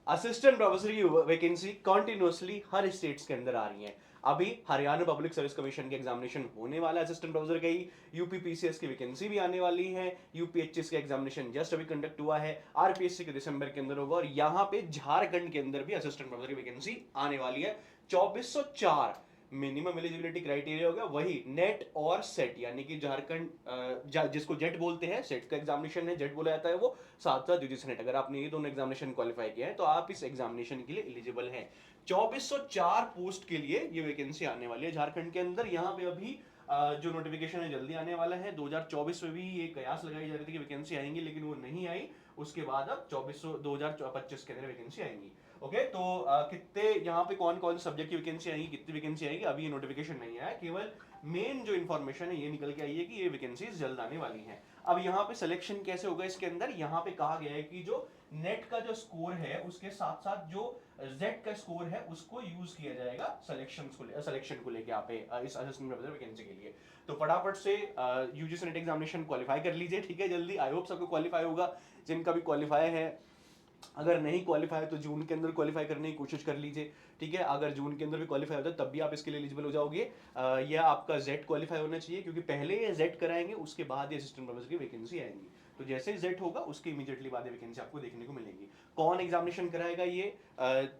Assistant professor की vacancy continuously हर states के अंदर आ रही है। अभी हरियाणा पब्लिक सर्विस कमीशन के एग्जामिनेशन होने वाला है असिस्टेंट प्रोफेसर का ही, यूपी पीसीएस की वैकेंसी भी आने वाली है, यूपीएचएस का एग्जामिनेशन जस्ट अभी कंडक्ट हुआ है, आरपीएससी के दिसंबर के अंदर होगा, और यहाँ पे झारखंड के अंदर भी असिस्टेंट प्रोफेसर की वैकेंसी आने वाली है। 2404 मिनिमम एलिजिबिलिटी क्राइटेरिया होगा, वही नेट और सेट, यानी कि झारखंड जिसको जेट बोलते हैं, सेट का एग्जामिनेशन है, जेट बोला जाता है वो, साथ साथ यूजीसी नेट, अगर आपने ये दोनों एग्जामिनेशन क्वालिफाई किया है तो आप इस एग्जामिनेशन के लिए एलिजिबल हैं। 2404 पोस्ट के लिए ये वैकेंसी आने वाली है झारखंड के अंदर। यहाँ पे अभी जो नोटिफिकेशन है जल्दी आने वाला है। 2024 में भी ये कयास लगाई जा रही थी कि वैकेंसी आएंगी, लेकिन वो नहीं आई। उसके बाद अब 2025 के अंदर वैकेंसी आएंगी। ओके, तो कितने यहाँ पे कौन कौन सब्जेक्ट की वैकेंसी आएगी, कितनी वैकेंसी आएगी, अभी ये नोटिफिकेशन नहीं आया। केवल मेन जो इन्फॉर्मेशन है ये निकल के आई है कि ये वैकेंसी जल्द आने वाली है। अब यहाँ पे सिलेक्शन कैसे होगा इसके अंदर, यहाँ पे कहा गया है कि जो नेट का जो स्कोर है उसके साथ साथ जो जेड का स्कोर है उसको यूज किया जाएगा सिलेक्शन को लेके यहाँ पे इस असिस्टेंट प्रोफेसर वैकेंसी के लिए। तो फटाफट से यूजीसी नेट एग्जामिनेशन क्वालिफाई कर लीजिए, ठीक है, जल्दी। आई होप सबको क्वालिफाई होगा, जिनका भी क्वालिफाई है। अगर नहीं क्वालिफाई तो जून के अंदर क्वालिफाई करने की कोशिश कर लीजिए, ठीक है। अगर जून के अंदर भी क्वालिफाई होता है तब भी आप इसके लिए एलिजिबल हो जाओगे। या आपका जेड क्वालिफाई होना चाहिए, क्योंकि पहले ये जेड कराएंगे उसके बाद ये असिस्टेंट प्रोफेसर की वैकेंसी आएंगी। तो जैसे जेड होगा उसके इमीडिएटली बाद वैकेंसी आपको देखने को मिलेगी। कौन एग्जामिनेशन कराएगा ये,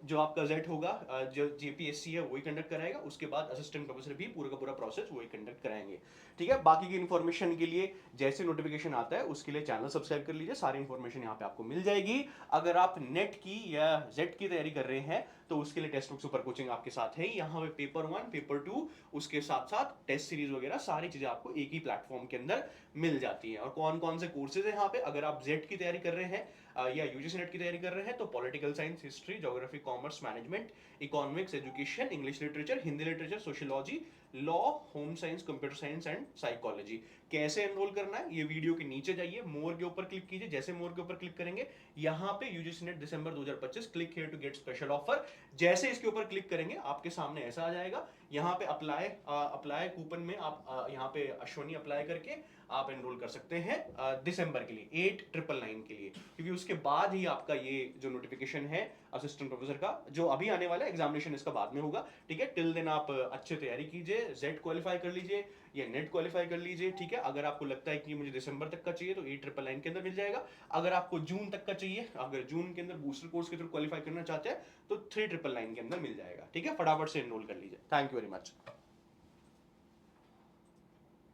जो आपका जेड होगा, जो जेपीएससी है वही कंडक्ट कराएगा। उसके बाद असिस्टेंट प्रोफेसर भी पूरा का पूरा प्रोसेस वही कंडक्ट कराएंगे, ठीक है। बाकी की इन्फॉर्मेशन के लिए जैसे नोटिफिकेशन आता है उसके लिए चैनल सब्सक्राइब कर लीजिए, सारी इन्फॉर्मेशन यहाँ पे आपको मिल जाएगी। अगर आप नेट की या जेट की तैयारी कर रहे हैं तो उसके लिए टेस्ट बुक सुपर कोचिंग आपके साथ है। यहाँ पे पेपर 1, पेपर 2, उसके साथ साथ टेस्ट सीरीज वगैरह सारी चीजें आपको एक ही प्लेटफॉर्म के अंदर मिल जाती हैं। और कौन कौन से कोर्सेज है यहाँ पे, अगर आप जेट की तैयारी कर रहे हैं या यूजीसी नेट की तैयारी कर रहे हैं तो political science, history, geography, commerce, management, economics, education, English literature, Hindi literature, sociology, law, home science, computer science and psychology. कैसे एनरोल करना है, ये वीडियो के नीचे जाइए, मोर के ऊपर क्लिक कीजिए। जैसे मोर के ऊपर क्लिक करेंगे यहाँ पे UGC NET December 2025 click here to get special offer, जैसे इसके ऊपर क्लिक करेंगे आपके सामने ऐसा आ जाएगा। यहाँ पे अप्लाई कूपन में आप यहाँ पे अश्वनी अप्लाई करके आप एनरोल कर सकते हैं दिसंबर के लिए 8999 के लिए, क्योंकि उसके बाद ही आपका ये जो नोटिफिकेशन है असिस्टेंट प्रोफेसर का जो अभी आने वाला है, एग्जामिनेशन इसका बाद में होगा, ठीक है। टिल देन आप अच्छे तैयारी कीजिए, जेड क्वालिफाई कर लीजिए या नेट क्वालिफाई कर लीजिए, ठीक है। अगर आपको लगता है कि मुझे दिसंबर तक का चाहिए तो 8999 के अंदर मिल जाएगा। अगर आपको जून तक का चाहिए, अगर जून के अंदर बूस्टर कोर्स के थ्रू क्वालिफाई करना चाहते हैं तो 3999 के अंदर मिल जाएगा, ठीक है। फटाफट से एनरोल कर लीजिए। Thank you very much.